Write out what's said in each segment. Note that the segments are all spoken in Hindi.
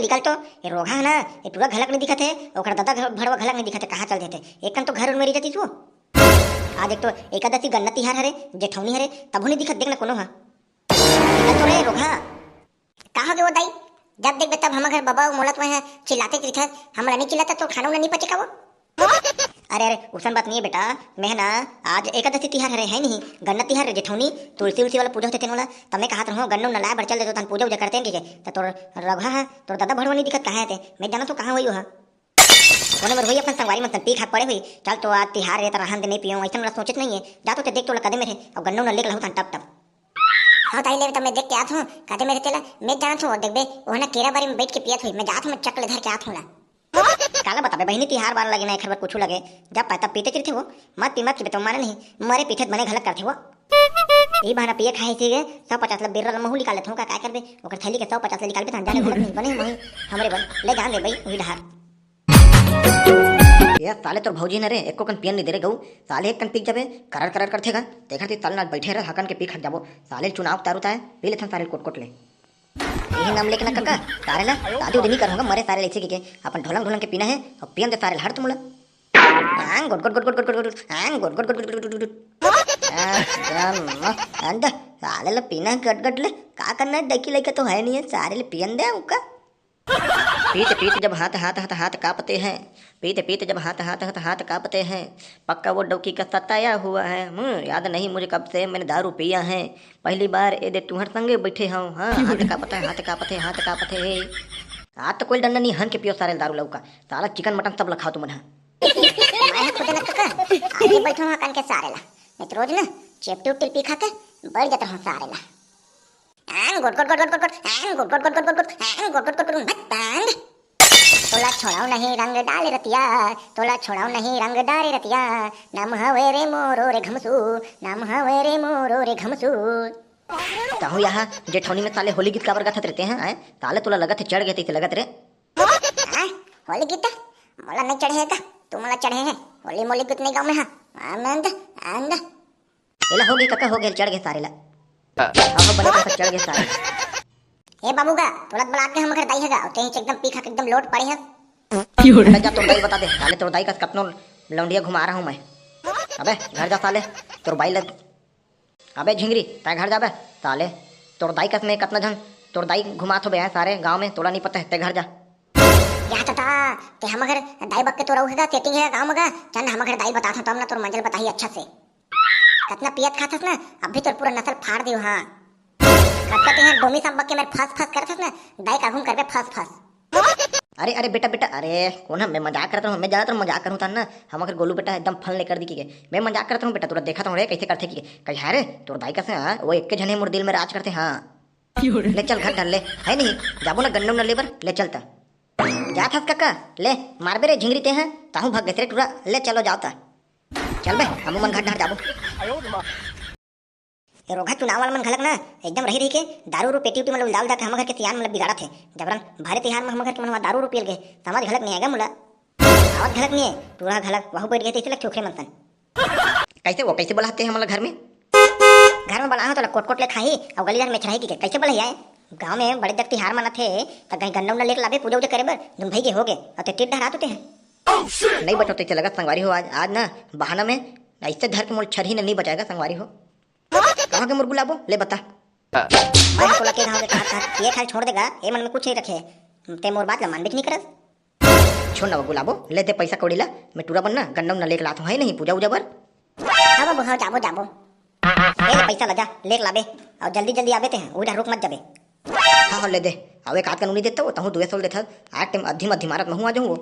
निकल तो ये रोगा है ना, ये पूरा घलक नहीं दिखत है, ओकर दादा भड़वा घलक नहीं दिखत है, कहाँ चल देते एक कन तो घर मेरी जाती तू। आज एक तो एकादशी गन्ना तिहार हरे, जेठौनी हरे, तब नहीं दिखत देखना कोनो हा। निकल तो रे रोगा। कहा गए वो दाई, जब देख तब हम घर बाबा मोलत में चिल्लाते दिखा, हमरा नहीं चिल्लाता तो खाना नहीं पचे का वो। अरे अरे उसन बात नहीं है बेटा, मैं ना आज एकादशी तिहार है नहीं, गन्ना तिहार है जेठौनी, तुलसी उलसी वाला पूजा होते वाला, तब मैं कहा था गन्ना नलाया भर चल देते तन पूजा उजा करते हैं ठीक है, तो तोर रघा है तोर दादा भड़वा नहीं दिखत कहाँ थे, मैं जाना तो कहाँ हुई हो कोने में हुई अपन संगवारी में पी खा पड़े हुई, चल तो आज तिहार है तो रहन दे नहीं पियो ऐसा मेरा सोचत नहीं है, जा तो देख तो कदे मेरे और गन्ना न लेके रहूँ टप टप। हाँ ताई ले तो मैं देख के आत हूँ कहते मेरे तेला मैं जानत हूँ देख बे वो ना केरा बारी में बैठ के पियत हुई, मैं जात हूँ चक्कर धर के आत हूँ काला बता बे बहनी तिहार बार लगे ना एक बार कुछ लगे, जब पाता पीते चिरते वो मत पी तो माने नहीं मरे पीछे बने गलत करते वो ई बहाना पिए खाए थे 150 बिरल महू निकाल लेते का करबे ओकर थैली के 150 निकाल बे जाने गलत नहीं बने वही हमरे बन ले जान दे भाई वही डहार। ये साले तो भौजी न रे एको कन पियन नहीं दे रे गऊ, साले एक कन पी जाबे करर करथेगा देखा ती तल ना बैठे रह हकन के पी खट जाबो, साले चुनाव तारुता है पी लेथन साले कोट ले यही नाम लेके ना काका सारे ला दादी उदी नहीं करूंगा मरे सारे लेके के अपन ढोलंग के पीना है और पियन दे सारे हर तुमला आंग गोट गोट गोट गोट गोट गोट आंग गोट गोट गोट गोट गोट अंदा साले ला पीना गट ले का करना है डकी लेके तो है नहीं है सारे ले पियन दे उका पीते पीते जब हाथ हाथ हाथ हाथ कांपते हैं, पीते पीते जब हाथ हाथ हाथ हाथ कांपते हैं, पक्का वो डौकी का सताया हुआ है। याद नहीं मुझे कब से मैंने दारू पिया है, पहली बार ए दे तुम्हारे संगे बैठे हूँ। हाँ हाथ कांपते हैं हाथ कांपते हैं हाथ कांपते हैं। आज तो कोई डंडा नहीं हन के पियो सारे दारू लौका, सारा चिकन मटन सब लखाओ तुम मैं खुद न काका आगे बैठो हूँ कान के सारे ला, मैं तो रोज ना चेपटी उपटी पी खा के बढ़ जाता हूँ सारे ला। गोट गोट गोट गोट गोट गोट गोट गोट गोट गोट गोट गोट गोट गोट गोट तोला छोड़ाऊ नहीं रंग डाले रतिया, तोला छोड़ाऊ नहीं रंग डाले रतिया, नाम हवे रे मोरो रे घमसू, नाम हवे रे मोरो रे घमसू। ताहू यहाँ जेठौनी में साले होली गीत का वर्गा रहते हैं आए ताले तोला लगत है चढ़ गए थे लगत रे होली गीत मोला नहीं चढ़े का तू मोला चढ़े है होली मोली गीत नहीं गाँव में। हाँ आनंद आनंद एला हो गई काका हो गए चढ़ गए सारे ला अब बने का चढ़ गए सारे। ए बाबूगा तुरंत बुला के हम घर दाई हैगा और तेही एकदम पी खा के एकदम लोट पड़ी है। अबे जा तोर दाई बता दे साले तोर दाई का कतनो लौंडिया घुमा रहा हूं मैं। अबे घर जा साले तोर बाई लग, अबे झिंगरी तय घर जाबे साले तोर दाई कस में कतना जन तोर दाई घुमा थो बे सारे गांव में तोला नहीं पता है ते घर जा। या तता ते हम घर दाई बक के तो रहूगा सेटिंग है गांव में गा चल हम घर दाई बता था तब ना तोर मंजल बताई अच्छा से कितना पियत खाथस ना अभी तो पूरा नस्ल फाड़ दियो। हाँ कहते हैं डोमी सब बक के मेरे फस फस करथस ना दाई का घूम करबे फस फस। अरे अरे बेटा बेटा अरे कौन है मैं मजाक करता हूँ, मैं ज़्यादातर मजाक करूँ था ना हम अगर गोलू बेटा एकदम फल लेकर दी के मैं मजाक करता हूँ बेटा तोरा देखा था रे कैसे करते कि कहीं है रे तोर दाई का से हाँ वो एक के जने मोर दिल में राज करते। हाँ ले चल घर डाल ले है नहीं जाबो ना गन्नम न लेबर ले चलता जा था काका ले मारबे रे झिंगरी ते हैं ताहू भाग गए रे टूरा ले चलो जाओ ता चल बे हम मन घर ढार जाबो। ये रोगा चुनाव वाला मन घलक ना एकदम रही के दारू रू पेटी उटी मतलब डाल जाके हम घर के तिहार मतलब बिगाड़ा थे जबरन भारे तिहार में हम घर के मन दारू रू पियल गए समझ घलक नहीं आएगा मुला आवाज घलक नहीं है पूरा घलक वहु बैठ गए थे इसलिए छोकरे मनसन कैसे वो कैसे बुलाते हैं हम घर में बुला हो तो कोट कोट ले खाई और गली में चढ़ाई की कैसे बुलाई आए गाँव में बड़े जब तिहार मना थे तो कहीं गन्ना उन्ना लेकर लाभे पूजा उजा करे बर तुम भाई के हो गए और ते टिट डहरा होते हैं नहीं बचो तो लगा संगवारी हो आज ना बहाना में ऐसे धर के मोल छरही नहीं बचाएगा संगवारी हो कहाँ के मुर्ग बुलाबो ले बता मैं तो लगे गांव के कहा ये खाल छोड़ देगा ये मन में कुछ नहीं रखे ते मोर बात ला मान भी नहीं करस छोड़ ना वो बुलाबो ले दे पैसा कौड़ी ला मैं टूरा बनना गन्ना उन्ना लेके लाता हूँ है नहीं पूजा उजा बर हां बाबू हां जाबो जाबो ले पैसा लजा लेके लाबे और जल्दी जल्दी आबे ते उधर रुक मत जाबे। हाँ ले दे अब एक हाथ का नूनी देता वो तहु दुए सोल देता आज टाइम अधी मारत महू आ जाऊँ वो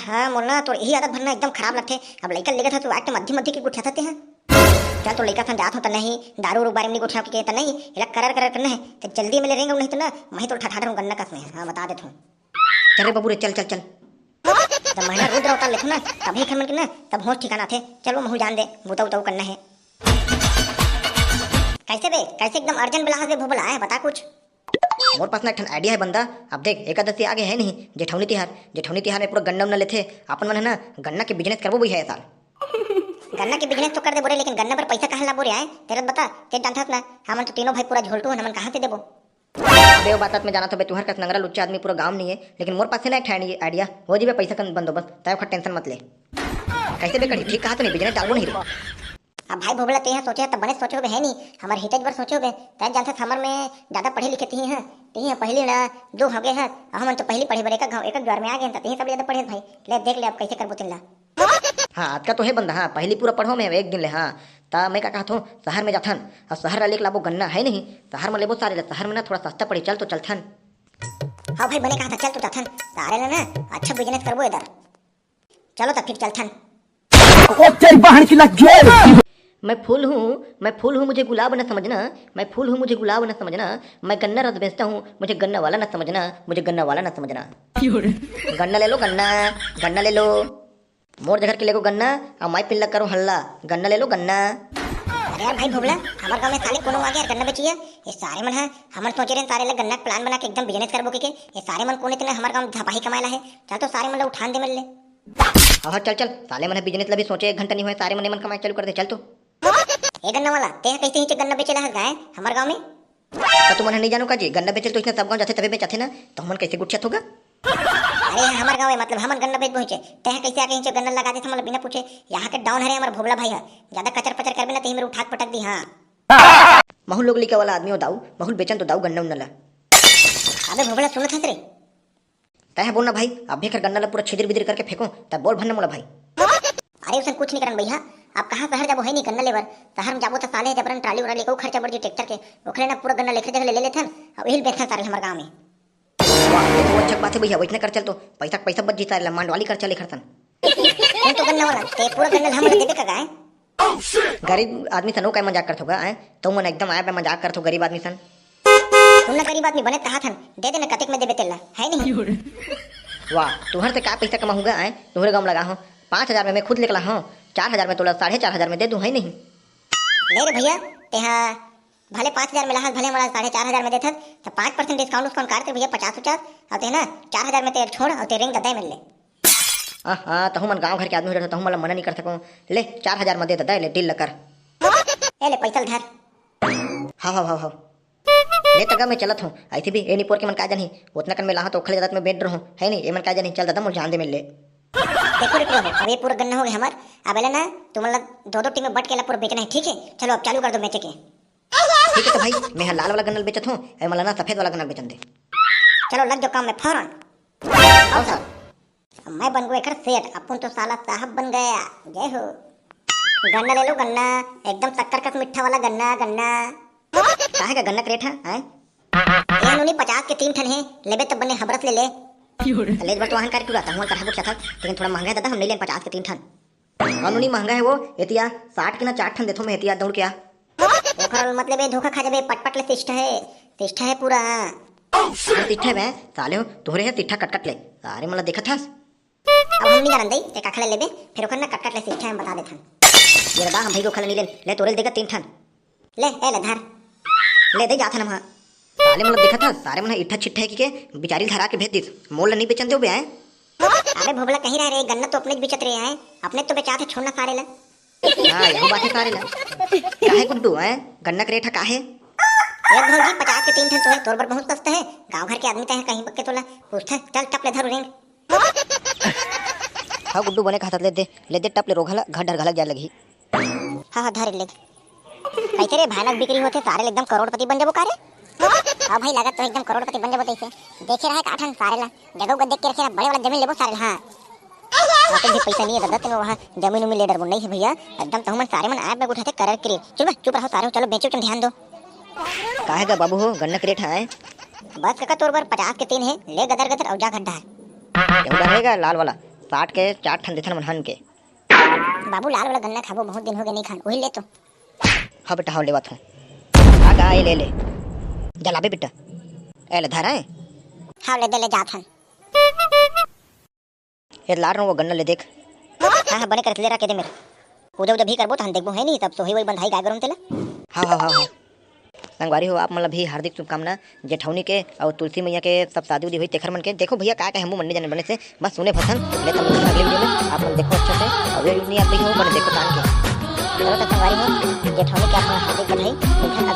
हाँ मोलना तो यही आदत भरना एकदम खराब लगते अब लड़का लेगा था तो आज टाइम मध्य के गुठिया थे चल तो लड़का जात हो तो नहीं दारू रू बारे में गुठिया के तो नहीं इला करर करना है तो जल्दी मिले रहेंगे नहीं तो ना मैं तो ठठाठ हूँ गन्ना कस में। हाँ बता देता हूँ चल बाबू रे चल चल चल जब महीना रुद्र अवतार लिखो ना तभी खन के ना तब होश ठिकाना थे चलो महू जान दे बुता उताऊ करना है कैसे बे कैसे एकदम अर्जेंट बुला से भूबला है बता कुछ मोर पास ना एक आइडिया है बंदा। अब देख एकादशी आगे है नहीं जेठौनी तिहार में पूरा गन्ना उन्ना लेते अपन मन है ना गन्ना के बिजनेस करबो भी है साल गन्ना के बिजनेस तो कर दे बोरे लेकिन गन्ना पर पैसा कहाँ ला बोरे आए तेरे बता ते जानथस ना हमन तो तीनों भाई पूरा झोलटू हमन कहाँ से देबो बे बात में जाना तो बे तुहर का नंगरा लुच्चा आदमी पूरा गांव नहीं है, लेकिन मोर पास से ना एक आइडिया हो जी बे पैसा का बंदोबस्त, तय खट टेंशन मत ले। कैसे बे करी ठीक कहा तो नहीं बिजनेस डालबो नहीं रे। अब भाई भोबला ते सोचे तब बने सोचो बे है नहीं हमारे हितेज बर सोचो बे तय जानते हमर में ज्यादा पढ़े लिखे ती हैं ती पहली ना दो हो गए हैं हम तो पहली पढ़े बर एक गांव एक द्वार में आ गए ती सब ज्यादा पढ़े भाई ले देख ले अब कैसे करबो तिल्ला। हाँ आज का तो है बंदा, हाँ पहली पूरा पढ़ो में एक दिन ले। हाँ ता मैं क्या कहता हूँ शहर में जाथन और शहर लेके लाबो गन्ना है नहीं, शहर में लेबो सारे शहर में ना थोड़ा सस्ता पड़ी, चल तो चलथन। हाँ भाई बने कहा था चल तो जाथन सारे ना अच्छा बिजनेस करबो इधर, चलो तब फिर चलथन। मैं फूल हूँ मुझे गुलाब न समझना, मैं फूल हूँ मुझे गुलाब न समझना, मैं गन्ना रस बेचता हूँ मुझे गन्ना वाला न समझना, मुझे गन्ना वाला न समझना। गन्ना ले लो गन्ना ले लो, मोर जगह के ले लो गन्ना और मैं पिल्ला करो हल्ला, गन्ना ले लो गन्ना। अरे यार भाई भोबला हमारे गांव में साले कोनो आ गया गन्ना बेचिए ये सारे मन है हमर सोचे रहे सारे ले गन्ना प्लान बना के एकदम बिजनेस करबो के ये सारे मन कोने इतने हमारे गांव में धपाही कमाएला है, चल तो सारे मन उठान दे मिल ले। हाँ चल साले मन बिजनेस लभी सोचे 1 घंटा नहीं हुए सारे मन मन कमाए चालू कर दे, चल तो। ए गन्ना वाला ते कैसे ही गन्ना बेचेला है गाय हमारे गांव में, तो तुम नहीं जानो का जी गन्ना बेचे तो इसने सब गांव जाते तभी बेचाथे ना, तो हमन कैसे गुच्छत होगा। अरे हमारे गांव में मतलब हमन गन्ना बेच पहुंचे ते कैसे आके नीचे गन्ना लगा दे हमन बिना पूछे, यहाँ के डाउन है हमारा भोबला भाई है ज्यादा कचर पचर करबे ना ते मेरे उठा पटक दी। हाँ महू लोग लिखे वाला आदमी हो दाऊ महू बेचन तो दाऊ गन्ना उन्ना ला। अबे भोबला सुन था रे तय बोलना भाई अब भी कर गन्ना ला पूरा छिदिर बिदिर करके फेंको तब बोल भन्ना मोला भाई। अरे उसने कुछ नहीं करन भैया आप कहाँ शहर जाबो है नहीं गन्ना लेबर, शहर में जाबो तो साले जबरन ट्राली उरा लेको खर्चा बढ़ जी ट्रैक्टर के ओखरे ना पूरा गन्ना लेके ले लेथन और यही बेचन सारे हमारे गांव में। वाह अच्छा बात है भैया वैसे कर चल तो पैसा बच जीता है मांडवाली कर चले खरतन। कौन तो गन्ना वाला ते पूरा गन्ना हम देबे का गाय गरीब आदमी सन का मजाक करथो आए तो मन एकदम आया मजाक करथो गरीब आदमी सन। तुमने गरीब आदमी बने कहा थन दे देना कतेक में देबे तेला है नहीं। वाह तुहर से क्या पैसा कमाऊंगा आए तुहरे गांव लगा हूँ 5000 में मैं खुद निकला हूँ 4000 में तोला 4500 में दे दूँ है नहीं। ले रे भैया ते भले 5000 में लहा भले हमारा 4500 में देथत तो 5% डिस्काउंट उसकाउंट काट के भैया 50 और ते ना 4000 में तेल छोड़ और ते रिंग दे मिल ले। हाँ तो मन गांव घर के आदमी रहता हूँ मतलब मना नहीं कर सकूँ, ले 4000 में दे दे ले डील कर ए ले पैसा धर। हाँ ले तक मैं चलत हूँ ऐसे भी ए नहीं पोर के मन का जानी उतना कर मैं लाहा तो खले जात में बैठ रहूँ है नहीं ये मन का जानी चल दादा मुझे जान दे मिल ले। देखो रुको अब ये पूरा गन्ना हो गया हमार अब ले ना तुम मतलब 2-2 टीम में बट के पूरा बेचना है ठीक है, चलो अब चालू कर दो बेचे के। ठीक है तो भाई मैं लाल वाला गन्नल बेचत हूँ ए मला ना सफेद वाला गन्नल बेचन दे। चलो लग जाओ काम में फौरन। आओ सर मैं बन गया सेठ अपन तो साला साहब बन गया जय हो। गन्ना ले लो गन्ना एकदम शक्कर का मीठा वाला गन्ना गन्ना काहे का गन्ना क्रेट है ये नुनी 50 के 3 ठन है लेबे तब बने हबरत ले ले बार तो वहां कर क्यों आता हूं कर था लेकिन थोड़ा महंगा है दादा हम नहीं लें 50 के 3 ठन और नुनी महंगा है वो एतिया 60 के ना 4 ठन देथो मैं एतिया दौड़ क्या ओखर मतलब ये धोखा खा जाबे पटपट ले सिष्टा है पूरा तिठे में साले हो तोरे है तिठा कटकट ले अरे मला देखा था अब हम नहीं जानन दई ते काखले लेबे फिर ओखर ना कटकट ले सिष्टा हम बता देथन ये दा हम भाई को खले नहीं ले तोरे देगा 3 ठन ले ए ले धर ले दे जाथन हम साले मतलब देखा था सारे मन इट्ठा छिट्ठा है कि बिचारी धरा के भेज दिस मोल नहीं बेचन दे बे आए। अबे भोबला कहीं रह रे गन्ना तो अपने बेचत रहे हैं अपने तो बेचाते छोड़ना सारे ला। हां यही बात है सारे ला काहे गुड्डू है गन्ना का रेट काहे एक भौजी 50 के 3 ठन तो है तोर पर बहुत सस्ता है गांव घर के आदमी तो है कहीं पक्के तोला पूछता चल टप ले धर रेंग। हां गुड्डू बने खाता ले दे टप ले रोघला घर डर घलक जा लगी। हां धर ले कैसे रे भयानक बिक्री होते सारे एकदम करोड़पति बन जाबो कारे। हां भाई लागत तो एकदम करोड़पति बन जाबो तैसे देखे रहे काठन सारे ला जगह देख के रखे बड़े वाला जमीन लेबो सारे। हां आते भी पैसा नहीं है दादा तुम्हें वहां जमीन में ले डर नहीं है भैया एकदम तो हम सारे मन ऐप में उठाते कर करे चुप रहो सारे चलो बेचो तुम ध्यान दो काहे का बाबू हो गन्ना क्रेट है बस काका तोर पर 50 के 3 है ले गदर गदर और जा गड्ढा है क्या रहेगा लाल वाला 60 के 4 ठन देथन मनहन के बाबू लाल वाला गन्ना खाबो बहुत दिन हो गए नहीं खान वही ले तो। हां बेटा हां लेवत हूं आगा ये ले जलाबे बेटा ए ले धरा है हां ले दे ले जाथन ये लार वो गन्ना ले देख हां बने कर ले रखे दे मेरे पूजा भी करबो तहन देखबो है नहीं तब तो वही बंधाई गागरम तेला। हां संगवारी हो आप मतलब भी हार्दिक शुभकामना जेठौनी के और तुलसी मैया के सब शादी उदी हुई तेखर मन के देखो भैया का हम मंडी जाने बने से बस सुने फसन ले तब अगले वीडियो में आप देखो अच्छे से और वीडियो नहीं आती हो बने देखो तान के चलो तो संगवारी हो जेठौनी के आप हार्दिक बधाई अगले